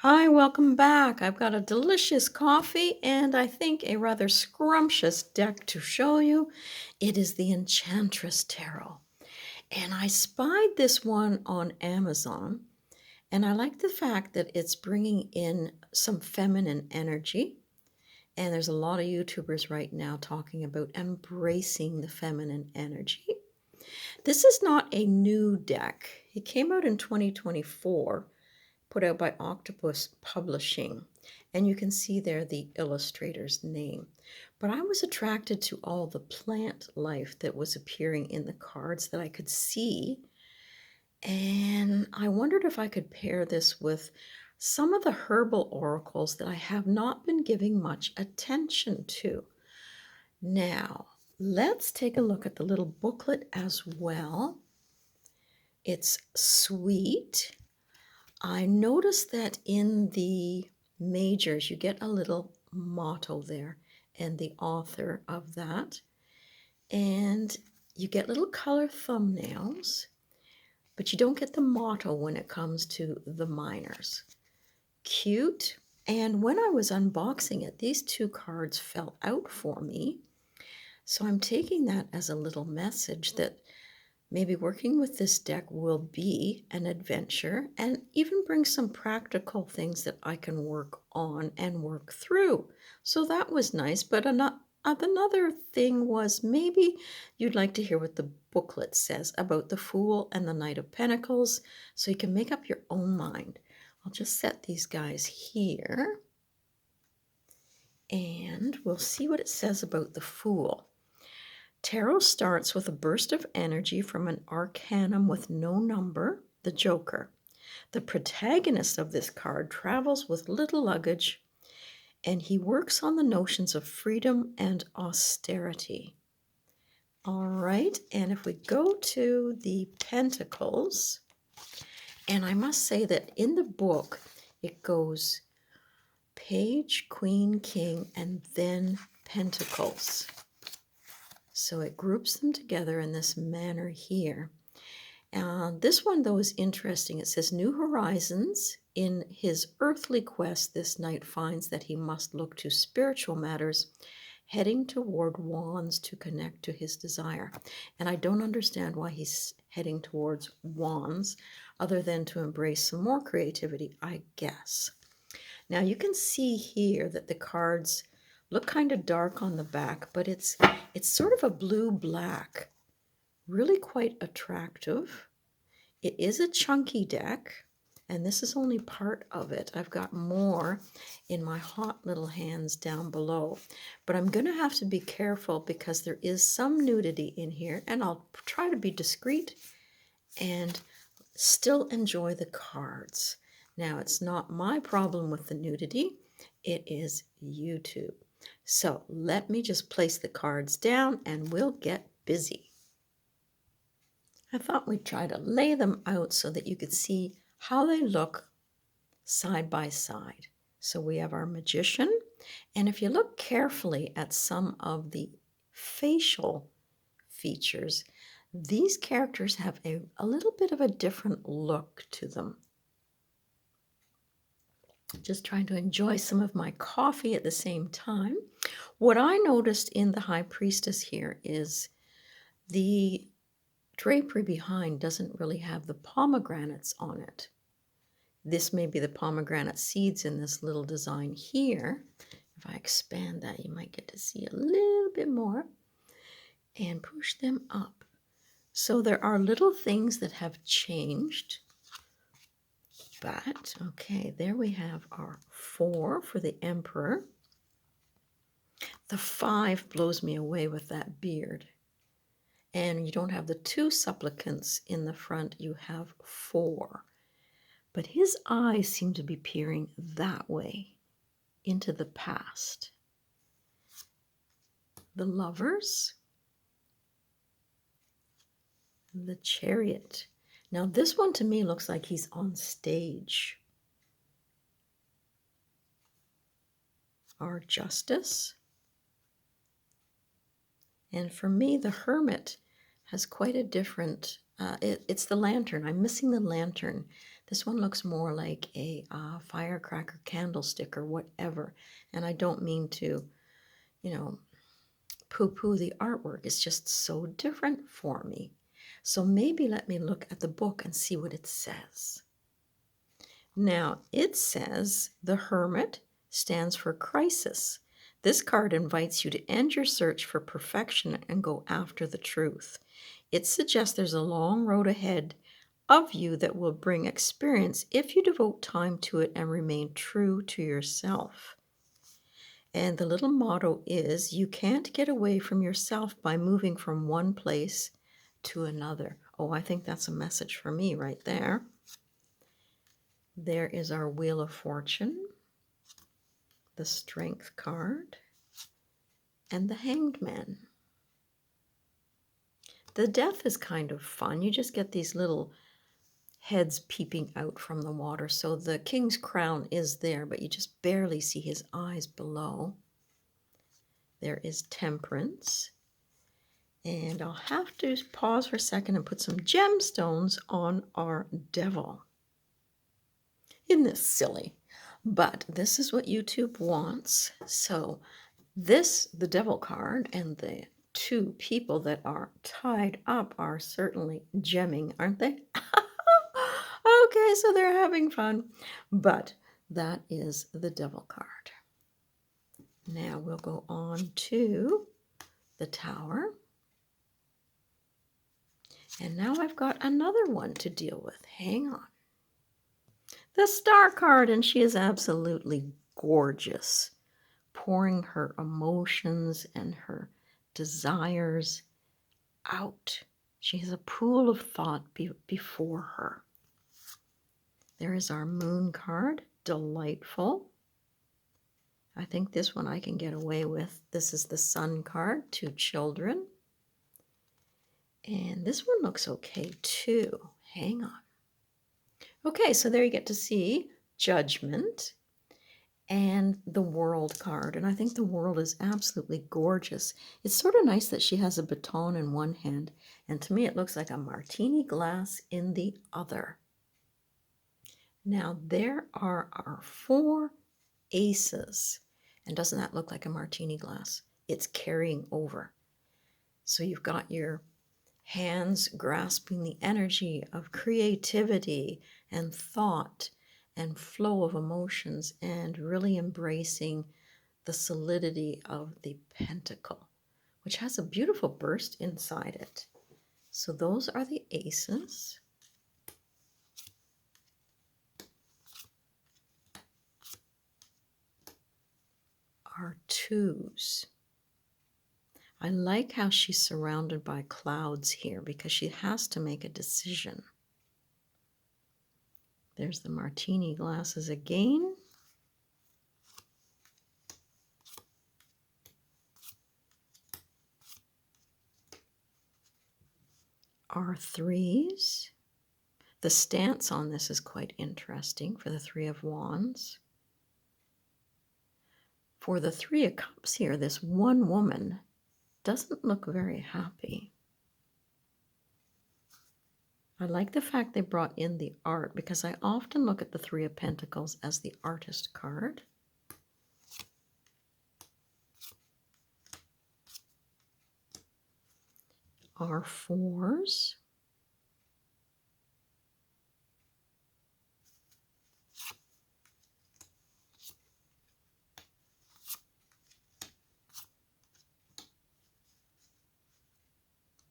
Hi, welcome back. I've got a delicious coffee and I think a rather scrumptious deck to show you. It is the Enchantress Tarot. And I spied this one on Amazon, and I like the fact that it's bringing in some feminine energy. And there's a lot of YouTubers right now talking about embracing the feminine energy. This is not a new deck. It came out in 2024, put out by Octopus Publishing. And you can see there the illustrator's name. But I was attracted to all the plant life that was appearing in the cards that I could see. And I wondered if I could pair this with some of the herbal oracles that I have not been giving much attention to. Now, let's take a look at the little booklet as well. It's sweet. I noticed that in the majors, you get a little motto there and the author of that. And you get little color thumbnails, but you don't get the motto when it comes to the minors. Cute. And when I was unboxing it, these two cards fell out for me. So I'm taking that as a little message that maybe working with this deck will be an adventure and even bring some practical things that I can work on and work through. So that was nice. But another thing was maybe you'd like to hear what the booklet says about the Fool and the Knight of Pentacles so you can make up your own mind. I'll just set these guys here and we'll see what it says about the Fool. Tarot starts with a burst of energy from an arcanum with no number, the Joker. The protagonist of this card travels with little luggage, and he works on the notions of freedom and austerity. All right, and if we go to the Pentacles, and I must say that in the book, it goes Page, Queen, King, and then Pentacles. So it groups them together in this manner here. This one, though, is interesting. It says, New horizons. In his earthly quest, this knight finds that he must look to spiritual matters, heading toward wands to connect to his desire. And I don't understand why he's heading towards wands, other than to embrace some more creativity, I guess. Now, you can see here that the cards look kind of dark on the back, but it's sort of a blue-black, really quite attractive. It is a chunky deck, and this is only part of it. I've got more in my hot little hands down below, but I'm going to have to be careful because there is some nudity in here, and I'll try to be discreet and still enjoy the cards. Now, it's not my problem with the nudity, it is YouTube. So let me just place the cards down and we'll get busy. I thought we'd try to lay them out so that you could see how they look side by side. So we have our magician, and if you look carefully at some of the facial features, these characters have a little bit of a different look to them. Just trying to enjoy some of my coffee at the same time. What I noticed in the High Priestess here is the drapery behind doesn't really have the pomegranates on it. This may be the pomegranate seeds in this little design here. If I expand that, you might get to see a little bit more and push them up. So there are little things that have changed. But, okay, there we have our 4 for the Emperor. The 5 blows me away with that beard. And you don't have the 2 supplicants in the front, you have 4. But his eyes seem to be peering that way, into the past. The Lovers. The Chariot. Now this one to me looks like he's on stage. Our Justice. And for me, the Hermit has quite a different, it's the lantern. I'm missing the lantern. This one looks more like a firecracker candlestick or whatever. And I don't mean to, you know, poo-poo the artwork. It's just so different for me. So maybe let me look at the book and see what it says. Now, it says the Hermit stands for crisis. This card invites you to end your search for perfection and go after the truth. It suggests there's a long road ahead of you that will bring experience if you devote time to it and remain true to yourself. And the little motto is, you can't get away from yourself by moving from one place to another. Oh, I think that's a message for me right there. There is our Wheel of Fortune, the Strength card, and the Hanged Man. The Death is kind of fun. You just get these little heads peeping out from the water. So the king's crown is there, but you just barely see his eyes below. There is Temperance. And I'll have to pause for a second and put some gemstones on our devil. Isn't this silly? But this is what YouTube wants. So this, the devil card, and the two people that are tied up are certainly gemming, aren't they? Okay, so they're having fun. But that is the devil card. Now we'll go on to the Tower. And now I've got another one to deal with. Hang on. The Star card, and she is absolutely gorgeous, pouring her emotions and her desires out. She has a pool of thought before her. There is our Moon card, delightful. I think this one I can get away with. This is the Sun card, 2 children. And this one looks okay too. Hang on. Okay, so there you get to see Judgment and the World card. And I think the World is absolutely gorgeous. It's sort of nice that she has a baton in one hand, and to me it looks like a martini glass in the other. Now there are our 4 aces. And doesn't that look like a martini glass? It's carrying over. So you've got your hands grasping the energy of creativity and thought and flow of emotions and really embracing the solidity of the pentacle, which has a beautiful burst inside it. So those are the aces. Our 2s. I like how she's surrounded by clouds here because she has to make a decision. There's the martini glasses again. Our 3s. The stance on this is quite interesting for the 3 of Wands. For the 3 of Cups here, this one woman doesn't look very happy. I like the fact they brought in the art because I often look at the 3 of Pentacles as the artist card. Our 4s.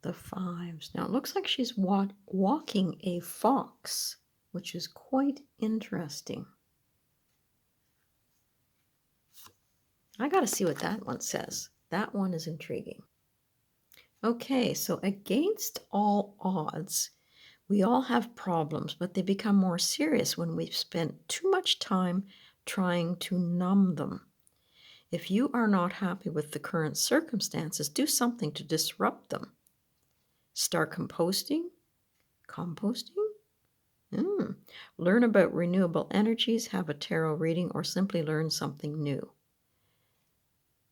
The 5s. Now it looks like she's walking a fox, which is quite interesting. I got to see what that one says. That one is intriguing. Okay, so against all odds, we all have problems, but they become more serious when we've spent too much time trying to numb them. If you are not happy with the current circumstances, do something to disrupt them. Start composting. Learn about renewable energies, have a tarot reading, or simply learn something new.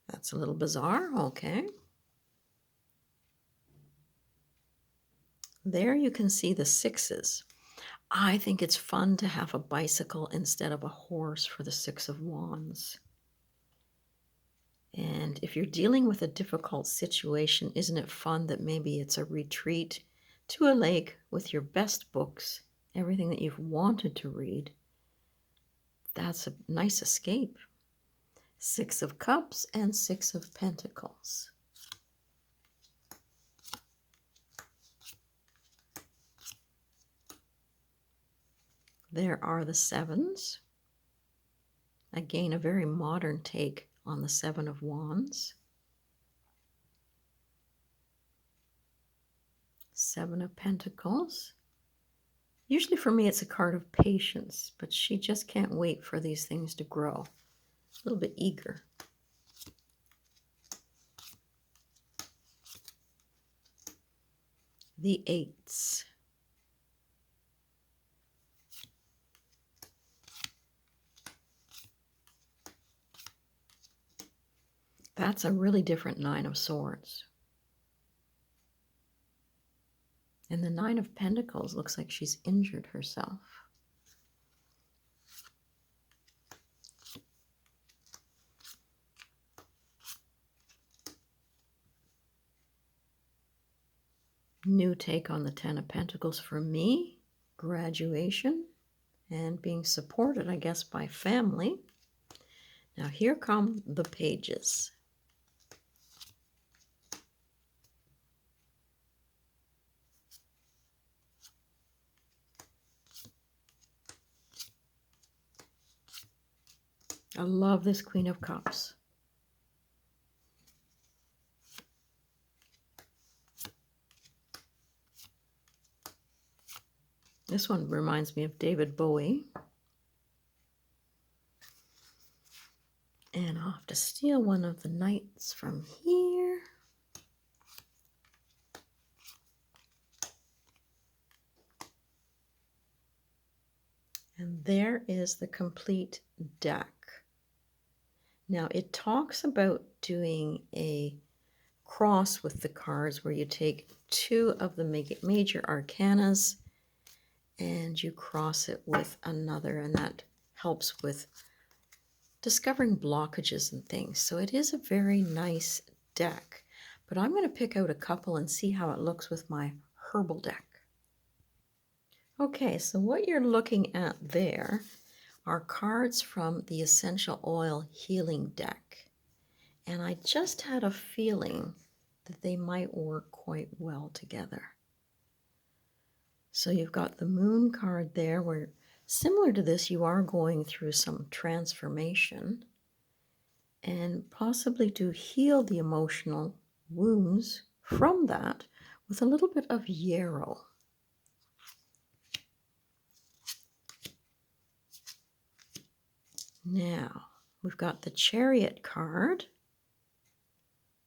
That's a little bizarre. Okay. There you can see the 6s. I think it's fun to have a bicycle instead of a horse for the Six of Wands. And if you're dealing with a difficult situation, isn't it fun that maybe it's a retreat to a lake with your best books, everything that you've wanted to read? That's a nice escape. Six of Cups and Six of Pentacles. There are the sevens. Again, a very modern take on the Seven of Wands. Seven of Pentacles. Usually for me it's a card of patience, but she just can't wait for these things to grow. A little bit eager. The eights. That's a really different Nine of Swords. And the Nine of Pentacles looks like she's injured herself. New take on the Ten of Pentacles for me. Graduation and being supported, I guess, by family. Now here come the pages. I love this Queen of Cups. This one reminds me of David Bowie. And I'll have to steal one of the knights from here. And there is the complete deck. Now it talks about doing a cross with the cards where you take two of the major arcanas and you cross it with another, and that helps with discovering blockages and things. So it is a very nice deck, but I'm going to pick out a couple and see how it looks with my herbal deck. Okay, so what you're looking at there are cards from the Essential Oil Healing deck. And I just had a feeling that they might work quite well together. So you've got the Moon card there where, similar to this, you are going through some transformation and possibly to heal the emotional wounds from that with a little bit of yarrow. Now, we've got the Chariot card,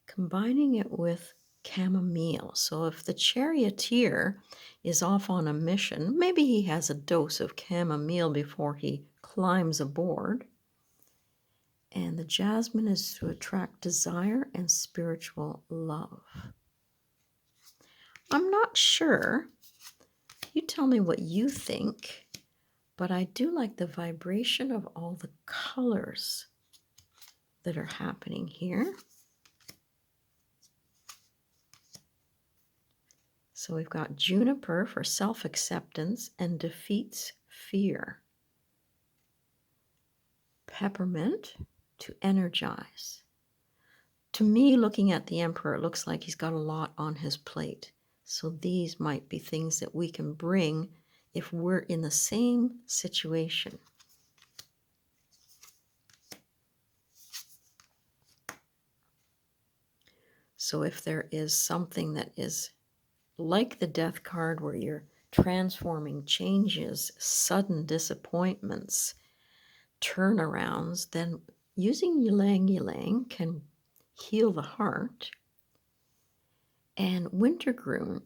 combining it with chamomile. So if the charioteer is off on a mission, maybe he has a dose of chamomile before he climbs aboard. And the jasmine is to attract desire and spiritual love. I'm not sure. You tell me what you think, but I do like the vibration of all the colors that are happening here. So we've got juniper for self-acceptance and defeats fear. Peppermint to energize. To me, looking at the Emperor, it looks like he's got a lot on his plate. So these might be things that we can bring if we're in the same situation. So if there is something that is like the Death card where you're transforming changes, sudden disappointments, turnarounds, then using ylang ylang can heal the heart. And wintergreen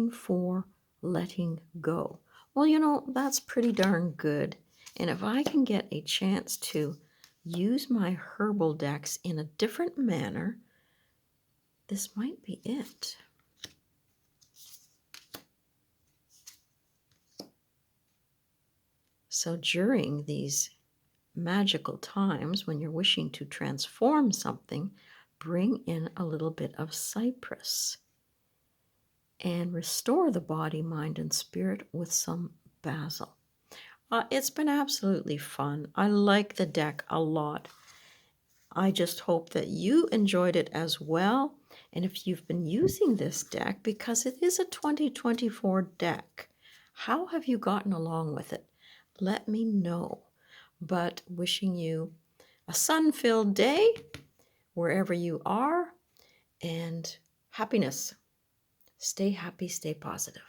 for letting go. Well, you know, that's pretty darn good. And if I can get a chance to use my herbal decks in a different manner, this might be it. So during these magical times when you're wishing to transform something, bring in a little bit of cypress and restore the body, mind, and spirit with some basil. It's been absolutely fun. I like the deck a lot. I just hope that you enjoyed it as well. And if you've been using this deck, because it is a 2024 deck, how have you gotten along with it? Let me know. But wishing you a sun-filled day wherever you are, and happiness. Stay happy, stay positive.